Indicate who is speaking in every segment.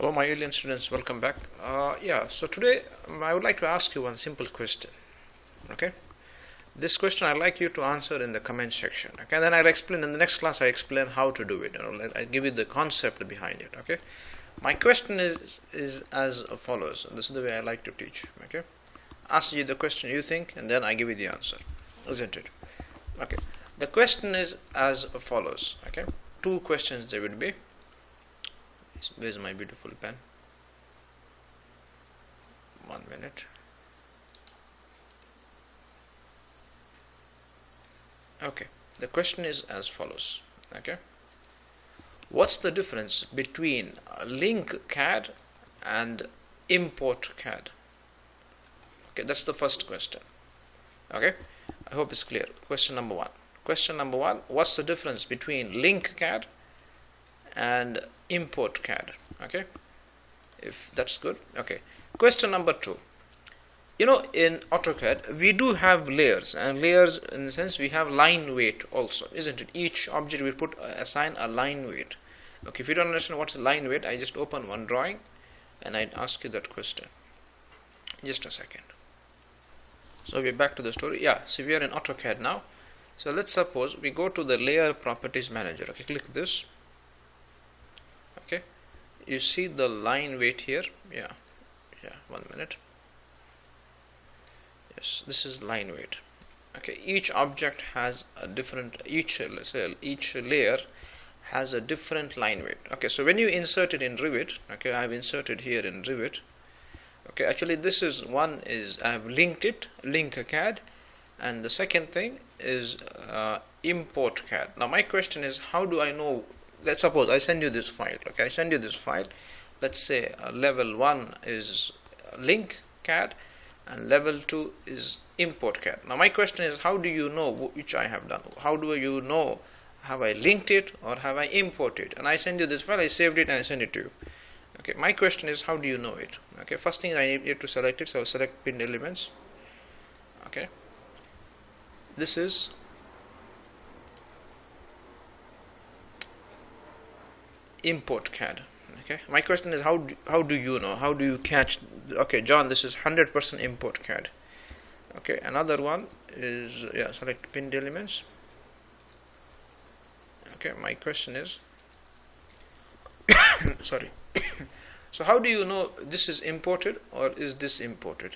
Speaker 1: Hello my alien students, welcome back. So today I would like to ask you one simple question. Okay, this question I'd like you to answer in the comment section. Okay, then I'll explain in the next class. I explain how to do it. I give you the concept behind it. Okay, my question is as follows. This is the way I like to teach. Okay, ask you the question you think, and then I give you the answer, isn't it? Okay, the question is as follows. Okay, two questions there would be. Where's my beautiful pen? 1 minute. Okay, the question is as follows. Okay, what's the difference between link CAD and import CAD? Okay, that's the first question. Okay, I hope it's clear. Question number one. Question number one, what's the difference between link CAD and import CAD? Okay, if that's good. Okay, question number two. In AutoCAD we do have layers, and layers in the sense we have line weight also, isn't it? Each object we assign a line weight. Okay, if you don't understand what's a line weight, I just open one drawing and I'd ask you that question. Just a second. So we're back to the story. So we are in AutoCAD now. So let's suppose we go to the layer properties manager. Okay, click this. Okay, you see the line weight here. 1 minute. Yes, this is line weight. Okay, each object has a different, each layer has a different line weight. Okay, so when you insert it in Revit, okay, I have inserted here in Revit. Okay, actually this is one is I have linked it, link CAD, and the second thing is import CAD. Now my question is, how do I know? Let's suppose I send you this file. Okay, I send you this file. Let's say level 1 is link CAD and level 2 is import CAD. Now my question is, how do you know which I have done? How do you know, have I linked it or have I imported? And I send you this file, I saved it and I send it to you. Okay, my question is, how do you know it? Okay, first thing I need to select it, so I'll select pinned elements. Okay, this is import CAD. Okay, my question is, how do you know? How do you catch? Okay, John, this is 100% import CAD. Okay, another one is select pinned elements. Okay, my question is sorry. So how do you know this is imported or is this imported?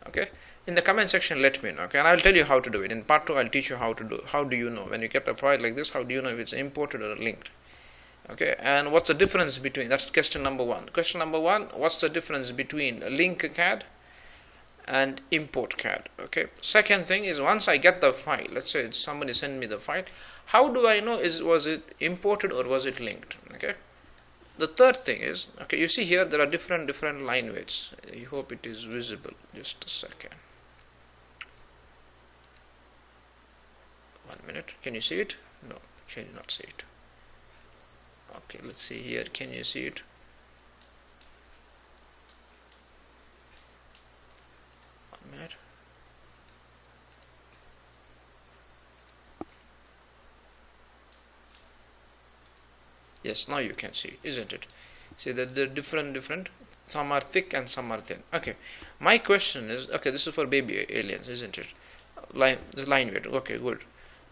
Speaker 1: Okay, in the comment section let me know. Okay, and I'll tell you how to do it. In part 2 I'll teach you how to do. How do you know when you get a file like this? How do you know if it's imported or linked? Okay, and what's the difference between, that's question number one. Question number one, what's the difference between link CAD and import CAD? Okay, second thing is, once I get the file, let's say somebody sent me the file, how do I know was it imported or was it linked? Okay, the third thing is, okay, you see here there are different line weights. I hope it is visible. Just a second. 1 minute. Can you see it? No, can you not see it? Okay, let's see here. Can you see it? 1 minute. Yes, now you can see, isn't it? See that they're different. Some are thick and some are thin. Okay, my question is, okay, this is for baby aliens, isn't it? Line weight. Okay, good.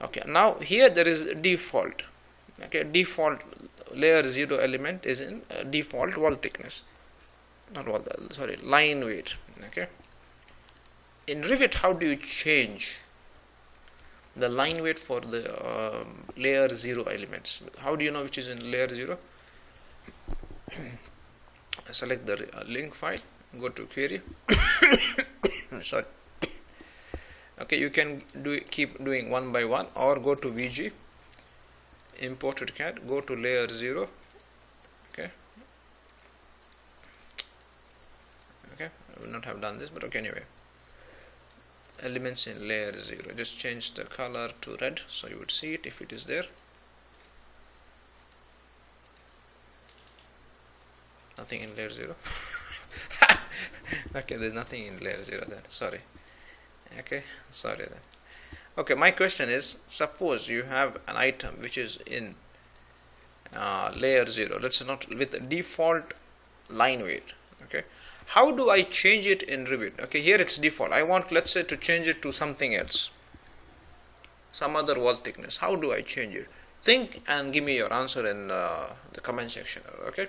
Speaker 1: Okay, now here there is default. Okay, default layer 0 element is in default wall thickness, not wall, sorry, line weight. Okay, in Revit, how do you change the line weight for the layer 0 elements? How do you know which is in layer 0? Select the link file, go to query. Sorry. Okay, you can keep doing one by one, or go to VG, imported CAD, go to layer 0. Okay, I will not have done this, but okay, anyway, elements in layer 0, just change the color to red so you would see it if it is there. Nothing in layer 0. Okay, there's nothing in layer 0 then, sorry. Okay, sorry then. Okay, my question is, suppose you have an item which is in layer 0, let's say, not with default line weight. Okay, how do I change it in Revit? Okay, here it's default. I want, let's say, to change it to something else, some other wall thickness. How do I change it? Think and give me your answer in the comment section. Okay,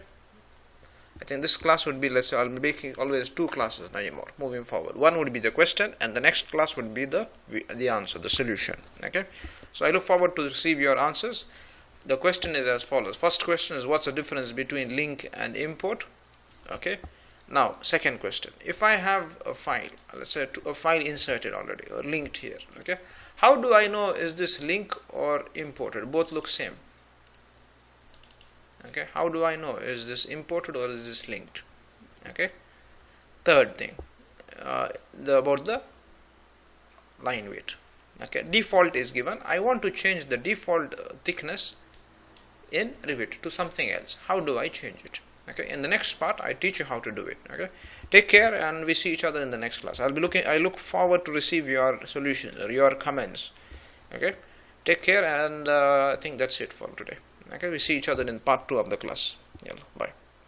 Speaker 1: I think this class would be, let's say, I'll be making always two classes anymore moving forward. One would be the question, and the next class would be the answer, the solution. Okay, so I look forward to receive your answers. The question is as follows. First question is, what's the difference between link and import? Okay, now second question, if I have a file, let's say a file inserted already or linked here, okay, how do I know is this link or imported? Both look same. Okay, how do I know is this imported or is this linked? Okay, third thing, about the line weight. Okay, default is given. I want to change the default thickness in Revit to something else. How do I change it? Okay, in the next part I teach you how to do it. Okay, take care, and we see each other in the next class. I look forward to receive your solutions or your comments. Okay, take care, and I think that's it for today. Okay, we see each other in part 2 of the class. Bye.